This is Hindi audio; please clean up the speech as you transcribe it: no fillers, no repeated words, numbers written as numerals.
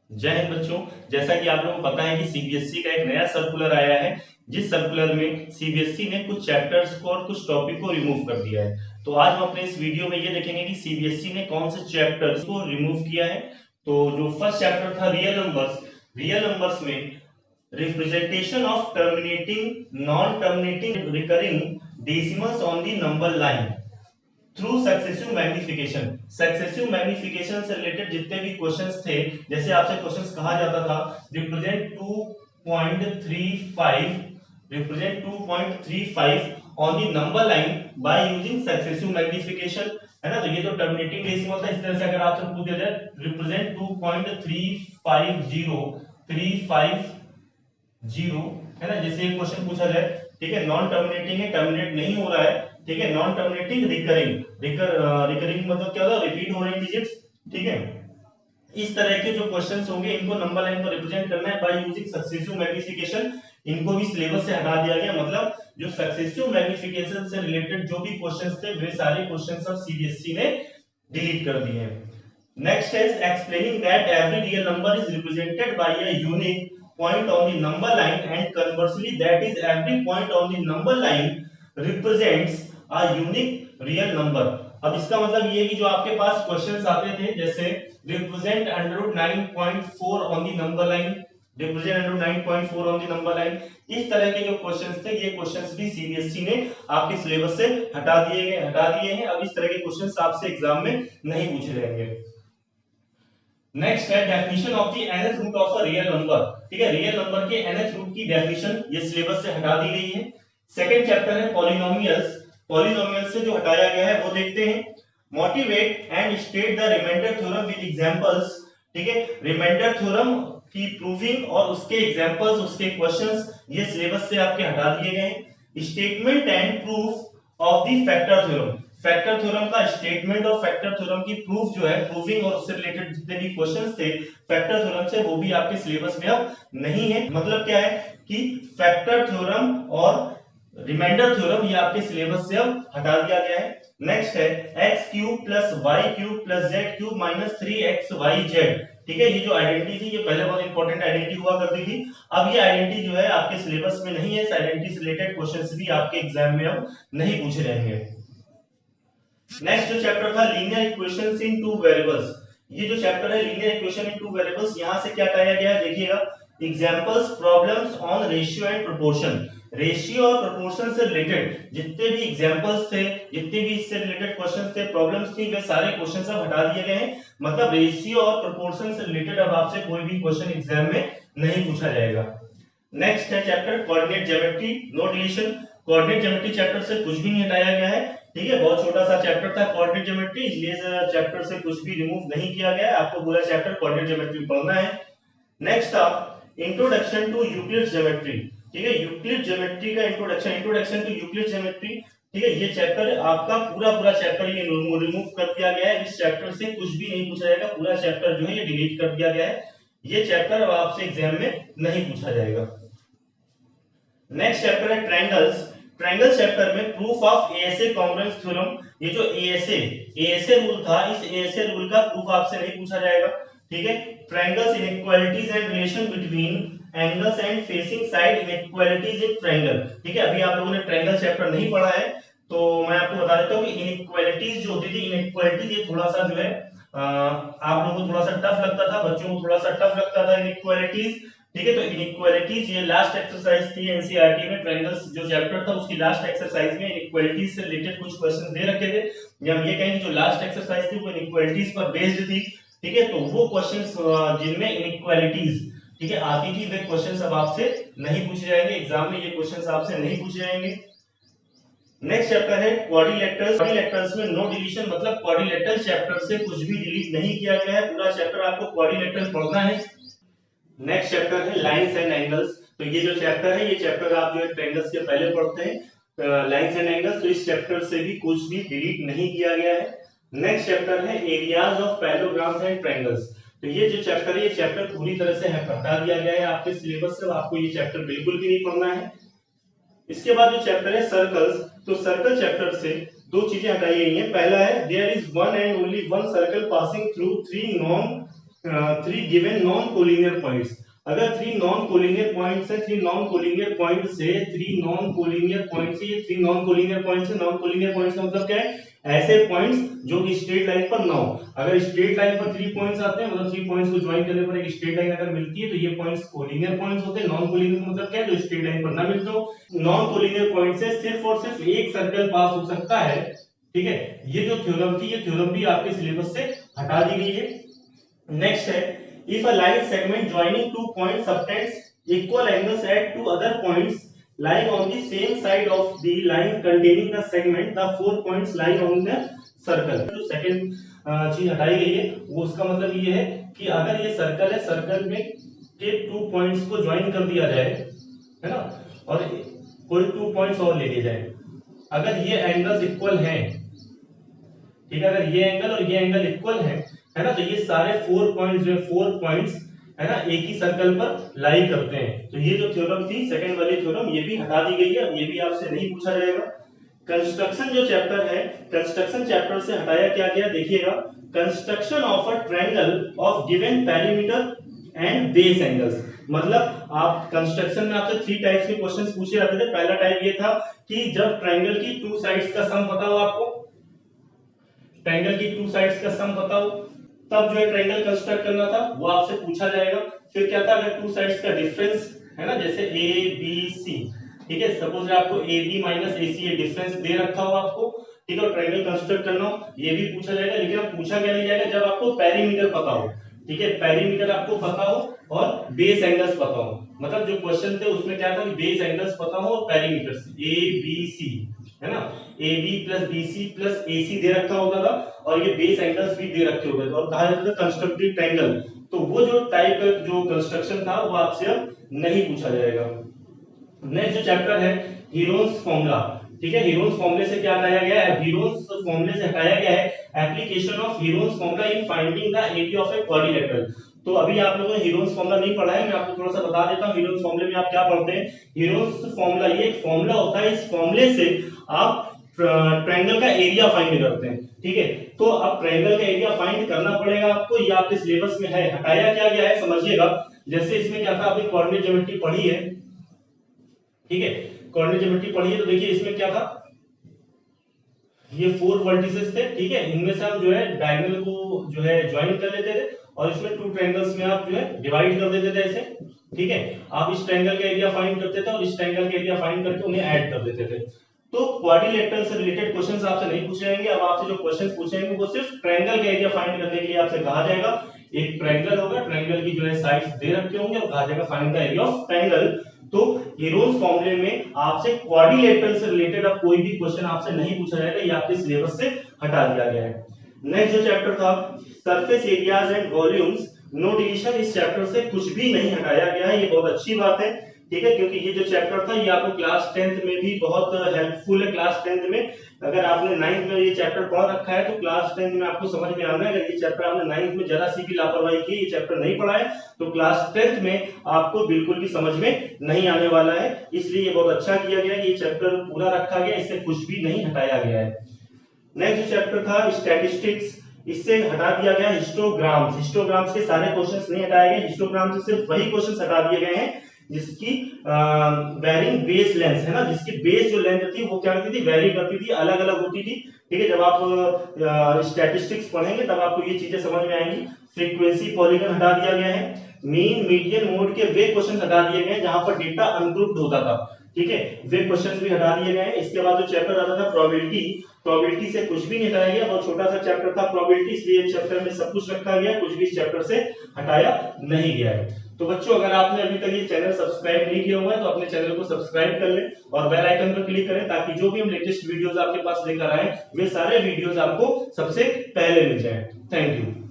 जय हिंद बच्चों। जैसा कि आप लोगों को पता है कि सीबीएसई का एक नया सर्कुलर आया है, जिस सर्कुलर में सीबीएसई ने कुछ चैप्टर्स को और कुछ टॉपिक को रिमूव कर दिया है। तो आज हम अपने इस वीडियो में ये देखेंगे कि सीबीएसई ने कौन से चैप्टर्स को रिमूव किया है। तो जो फर्स्ट चैप्टर था रियल नंबर्स में representation of terminating non terminating recurring decimals on the number line through successive magnification से रिलेटेड जितने भी क्वेश्चंस थे, जैसे आपसे क्वेश्चंस कहा जाता था represent 2.35 on the number line by using successive magnification, है ना। तो ये तो टर्मिनेटिंग डेसिमल था। इस तरह से अगर आपसे पूछ दिया जाए रिप्रेजेंट 2.350 है ना, जैसे ये क्वेश्चन पूछा जाए, ठीक है, नॉन टर्मिनेटिंग है, टर्मिनेट नहीं हो रहा है, ठीक है, नॉन टर्मिनेटिंग रिकरिंग मतलब क्या होता है, रिपीट हो रही डिजिट्स, ठीक है। इस तरह के जो क्वेश्चंस होंगे इनको नंबर लाइन पर रिप्रेजेंट करना है बाय यूजिंग सक्सेसिव मैग्निफिकेशन। इनको भी सिलेबस से हटा दिया गया, मतलब जो सक्सेसिव मैग्निफिकेशन से रिलेटेड जो भी क्वेश्चंस थे वे सारे क्वेश्चंस अब सीबीएसई ने डिलीट कर दिए हैं। Next is explaining that every real number is represented by a unique point on the number line, and conversely that is every point on the number line represents a unique real number। अब इसका मतलब ये है कि जो आपके पास क्वेश्चंस आते थे, जैसे represent √9.4 on the number line, represent √9.4 on the number line, इस तरह के जो क्वेश्चंस थे ये क्वेश्चंस भी सीबीएसई ने आपके सिलेबस से हटा दिए हैं। अब इस तरह के क्वेश्चंस आपसे एग्जाम में नहीं पूछे जाएंगे। नेक्स्ट है definition of the nth root of a real number, ठीक है, रियल नंबर के nth रूट की डेफिनेशन ये सिलेबस से हटा दी गई है। सेकंड चैप्टर है पॉलिनोमियल्स से जो हटाया गया है वो देखते हैं। Motivate and state the remainder theorem with examples, ठीक है, रिमाइंडर थ्योरम की प्रूविंग और उसके एग्जांपल्स, उसके क्वेश्चंस ये सिलेबस से आपके हटा दिए गए हैं। Statement and proof of the factor theorem का स्टेटमेंट और फैक्टर थ्योरम की प्रूफ जो है, प्रूविंग और उससे रिलेटेड जितने भी क्वेश्चंस थे फैक्टर थ्योरम से, वो भी आपके सिलेबस में अब नहीं है। मतलब क्या है कि फैक्टर थ्योरम और रिमाइंडर थ्योरम ये आपके सिलेबस से अब हटा दिया गया है। नेक्स्ट है x³ + y³ + z³ - 3xyz, ठीक है। ये जो आइडेंटिटी थी ये पहले बहुत इंपॉर्टेंट आइडेंटिटी हुआ करती थी, अब ये आइडेंटिटी जो है आपके सिलेबस में नहीं है। इस आइडेंटिटी से रिलेटेड क्वेश्चंस भी आपके एग्जाम में अब नहीं पूछे जाएंगे। नेक्स्ट जो चैप्टर था लीनियर इक्वेशंस इन टू वेरिएबल्स, ये जो चैप्टर है linear equation in two variables, यहां से क्या कराया गया है देखिएगा। Examples problems on ratio and proportion, ratio और प्रोपोर्शन से रिलेटेड जितने भी एग्जांपल्स थे, जितने भी इससे रिलेटेड क्वेश्चंस थे, प्रॉब्लम्स थी, वे सारे क्वेश्चंस अब हटा दिए गए हैं। मतलब रेशियो और प्रोपोर्शन से रिलेटेड अब आपसे कोई भी क्वेश्चन एग्जाम में नहीं पूछा जाएगा। नेक्स्ट है chapter coordinate geometry, no deletion. Coordinate geometry chapter से कुछ भी नहीं हटाया गया है, ठीक है, बहुत छोटा सा चैप्टर था कोऑर्डिनेट ज्योमेट्री, इसलिए इस चैप्टर से कुछ भी रिमूव नहीं किया गया है। आपको पूरा चैप्टर कोऑर्डिनेट ज्योमेट्री पढ़ना है। नेक्स्ट था इंट्रोडक्शन टू यूक्लिड्स ज्योमेट्री, ठीक है, यूक्लिड ज्योमेट्री का इंट्रोडक्शन टू यूक्लिड ज्योमेट्री, ठीक है। ये चैप्टर आपका पूरा चैप्टर ये रिमूव कर दिया गया है। इस चैप्टर से कुछ भी नहीं पूछा जाएगा, पूरा चैप्टर जो है ये डिलीट कर दिया गया है। ये चैप्टर अब आपसे एग्जाम में नहीं पूछा जाएगा। नेक्स्ट चैप्टर है ट्रायंगल्स चैप्टर में proof of ASA congruence theorem. ये जो एएसए रूल था, इस एएसए रूल का प्रूफ आपसे नहीं पूछा जाएगा, ठीक है। Triangles inequalities and relation between angles and facing side inequalities in triangle, ठीक है। अभी आप लोगों ने ट्रायंगल चैप्टर नहीं पढ़ा है, तो मैं आपको बता देता हूं कि इनइक्वालिटीज जो होती थी, इनइक्वालिटीज ये थोड़ा सा जो है आप लोगों को थोड़ा सा टफ लगता था, बच्चों को थोड़ा सा टफ लगता था इनइक्वालिटीज, ठीक है। तो इनइक्वालिटीज ये लास्ट एक्सरसाइज थी एनसीईआरटी में, ट्रायंगल्स जो चैप्टर था उसकी लास्ट एक्सरसाइज में इनइक्वालिटीज से रिलेटेड कुछ क्वेश्चन दे रखे थे, या हम ये कहेंगे जो लास्ट एक्सरसाइज थी वो इनइक्वालिटीज पर बेस्ड थी, ठीक है। तो वो क्वेश्चंस जिनमें इनइक्वालिटीज, ठीक है, आती थी, वे क्वेश्चंस अब आपसे नहीं पूछे जाएंगे एग्जाम में, ये क्वेश्चंस आपसे नहीं पूछे जाएंगे। नेक्स्ट चैप्टर है क्वाड्रिलेटरल्स में नो डिलीशन, मतलब क्वाड्रिलेटरल चैप्टर से कुछ भी डिलीट नहीं किया गया है, पूरा चैप्टर आपको क्वाड्रिलेटरल पढ़ना है। नेक्स्ट चैप्टर है लाइंस एंड एंगल्स, तो ये जो चैप्टर है ये चैप्टर आप जो है ट्रायंगल्स के पहले पढ़ते हैं, लाइंस एंड एंगल्स, तो इस चैप्टर से भी कुछ भी डिलीट नहीं किया गया है। नेक्स्ट चैप्टर है areas of parallelograms and triangles, तो ये जो चैप्टर है ये चैप्टर पूरी तरह से हटा दिया गया है आपके सिलेबस से, आपको ये चैप्टर बिल्कुल भी नहीं पढ़ना है। इसके बाद जो चैप्टर है सर्कल्स, तो सर्कल चैप्टर से दो चीजें हटाई गई हैं। पहला है there is one and only one circle passing through three non three given non collinear points, अगर थ्री नॉन कोलिनियर पॉइंट्स है, थ्री नॉन कोलिनियर पॉइंट से, थ्री नॉन कोलिनियर पॉइंट से, ये थ्री नॉन कोलिनियर पॉइंट से, नॉन कोलिनियर पॉइंट्स का मतलब क्या है, ऐसे पॉइंट्स जो कि स्ट्रेट लाइन पर ना हो। अगर स्ट्रेट लाइन पर थ्री पॉइंट्स आते हैं, मतलब थ्री पॉइंट्स को ज्वाइन करने पर एक स्ट्रेट लाइन अगर मिलती है, तो ये पॉइंट्स कोलिनियर पॉइंट्स होते हैं। नॉन कोलिनियर का मतलब क्या है, जो स्ट्रेट लाइन पर ना मिलते हो। नॉन कोलिनियर पॉइंट से सिर्फ और सिर्फ एक सर्कल पास हो सकता है, ठीक है। ये जो थ्योरम थी, ये थ्योरम भी आपके सिलेबस से हटा दी गई है। नेक्स्ट है, if a line segment joining two points subtends equal angles at two other points lying on the same side of the line containing the segment, the 4 points lying on the circle। जो सेकंड चीज हटाई गई है वो उसका मतलब ये है कि अगर ये सर्कल है, सर्कल में के 2 पॉइंट्स को ज्वाइन कर दिया जाए, है ना, और कोई 2 पॉइंट्स और ले लिए जाए, अगर ये एंगल्स इक्वल हैं, ठीक है, अगर ये एंगल और ये एंगल इक्वल है ना, तो ये सारे 4 पॉइंट्स जो 4 पॉइंट्स है ना, एक ही सर्कल पर लाई करते हैं। तो ये जो थ्योरम थी सेकंड वाली थ्योरम, ये भी हटा दी गई है, ये भी आपसे नहीं पूछा जाएगा। कंस्ट्रक्शन जो चैप्टर है, कंस्ट्रक्शन चैप्टर से हटाया क्या गया, देखिएगा, construction of a triangle of given perimeter and base angles. मतलब आप कंस्ट्रक्शन में आपसे 3 टाइप्स के क्वेश्चंस पूछे जाते थे। पहला टाइप ये था कि जब ट्रायंगल की 2 साइड्स का सम पता हो, आपको ट्रायंगल की 2 साइड्स का सम पता हो, तब जो है ट्रायंगल कंस्ट्रक्ट करना था, वो आपसे पूछा जाएगा। फिर क्या था, अगर 2 साइड्स का डिफरेंस है ना, जैसे ए बी सी, ठीक है, सपोज आपको ए बी माइनस ए सी ये डिफरेंस दे रखा हो आपको, ठीक है, और ट्रायंगल कंस्ट्रक्ट करना हो, ये भी पूछा जाएगा। लेकिन अब पूछा क्या नहीं जाएगा, जब आपको पेरीमीटर पता हो, ठीक है, पेरीमीटर आपको पता हो और बेस एंगल्स पता हो। मतलब जो क्वेश्चन थे उसमें क्या था कि बेस एंगल्स पता हो और पेरीमीटर ए बी सी, है ना, A B plus B C plus A C दे रखा होता था, और ये बेस एंगल्स भी दे रखे होते थे, और कहा जाता था कंस्ट्रक्टिव ट्रायंगल। तो वो जो टाइप का जो कंस्ट्रक्शन था वो आपसे अब नहीं पूछा जाएगा। नेक्स्ट जो चैप्टर है, हीरोन्स फॉर्मूला, ठीक है, हीरोन्स फॉर्मूले से क्या हटाया गया है, हीरोन्स फॉर्मूले से हटाया गया है application of Heron's formula in finding the area of a quadrilateral. तो अभी आप लोगों ने हीरोन्स फॉर्मूला नहीं पढ़ा है, मैं आपको थोड़ा सा बता देता हूं हीरोन्स फॉर्मूले में आप क्या पढ़ते हैं। हीरोन्स फॉर्मूला ये एक फॉर्मूला होता है, इस फॉर्मूले से आप ट्रायंगल का एरिया फाइंड करते हैं, ठीक है। तो अब ट्रायंगल का एरिया फाइंड करना पड़ेगा आपको, ये आपके सिलेबस में है। हटाया क्या गया है समझिएगा, जैसे इसमें क्या था, आपने कोऑर्डिनेट ज्योमेट्री पढ़ी है, ठीक है, कोऑर्डिनेट ज्योमेट्री पढ़ी है, तो देखिए इसमें क्या था, ये 4 वर्टिसेस थे, ठीक है, इनमें से हम जो है डायगोनल को जो है ज्वाइन कर लेते थे, और इसमें 2 ट्रायंगल्स में आप जो है डिवाइड कर देते थे ऐसे, ठीक है। आप इस ट्रायंगल का एरिया फाइंड करते थे और इस ट्रायंगल का एरिया फाइंड करके उन्हें ऐड कर देते थे। तो क्वाड्रिलेटरल से रिलेटेड क्वेश्चंस आपसे नहीं पूछे जाएंगे। अब आपसे जो क्वेश्चंस पूछेंगे वो सिर्फ ट्रायंगल का एरिया फाइंड करने के लिए आपसे कहा जाएगा। एक ट्रायंगल होगा, ट्रायंगल की जो है साइड्स दे रखे होंगे और कहा जाएगा find the area of triangle. तो हीरोन्स फॉर्मूले में आपसे क्वाड्रिलेटरल से रिलेटेड अब कोई भी क्वेश्चन आपसे नहीं पूछा जाएगा, ये आपके सिलेबस से हटा दिया गया है। नेक्स्ट जो चैप्टर था, surface areas and volumes, no deletion, इस चैप्टर से कुछ भी नहीं हटाया गया है, ये बहुत अच्छी बात है, ठीक है, क्योंकि ये जो चैप्टर था ये आपको क्लास 10th में भी बहुत हेल्पफुल है। क्लास 10th में अगर आपने 9th में ये चैप्टर पढ़ रखा है तो क्लास 10th में आपको समझ में आना है। अगर ये चैप्टर आपने 9th में जरा सी भी लापरवाही की, ये चैप्टर नहीं पढ़ा है, तो क्लास 10th में आपको बिल्कुल भी समझ में नहीं आने वाला है। इसलिए ये बहुत अच्छा किया गया कि ये चैप्टर पूरा रखा गया, इससे कुछ भी नहीं हटाया गया है। नेक्स्ट चैप्टर था स्टैटिस्टिक्स, इससे हटा दिया गया हिस्टोग्राम्स। हिस्टोग्राम्स के सारे क्वेश्चंस नहीं हटाए गए, हिस्टोग्राम से सिर्फ वही क्वेश्चंस हटा दिए गए हैं जिसकी वेरिंग बेस लेंथ है ना, जिसकी बेस जो लेंथ थी वो क्या करती थी, वेरी करती थी, अलग अलग होती थी, ठीक है। जब आप स्टैटिस्टिक्स पढ़ेंगे तब आपको ये चीजें समझ में आएंगी। फ्रीक्वेंसी पॉलीगन हटा दिया गया है, मीन मीडियन मोड के वे क्वेश्चन हटा दिए गए जहां पर डेटा अनग्रुप्ड होता था, ठीक है, वे क्वेश्चंस भी हटा दिए गए हैं। इसके बाद जो चैप्टर आता था प्रोबेबिलिटी, प्रोबेबिलिटी से कुछ भी नहीं हटाया गया, बहुत छोटा सा चैप्टर था प्रोबेबिलिटी, इसलिए चैप्टर में सब कुछ रखा गया, कुछ भी इस चैप्टर से हटाया नहीं गया है। तो बच्चों अगर आपने अभी तक ये चैनल सब्सक्राइब नहीं किया हुआ है तो अपने चैनल को सब्सक्राइब कर लें और बेल आइकन पर क्लिक करें, ताकि जो भी हम लेटेस्ट वीडियोस आपके पास लेकर आए वे सारे वीडियोस आपको सबसे पहले मिल जाएं। Thank you.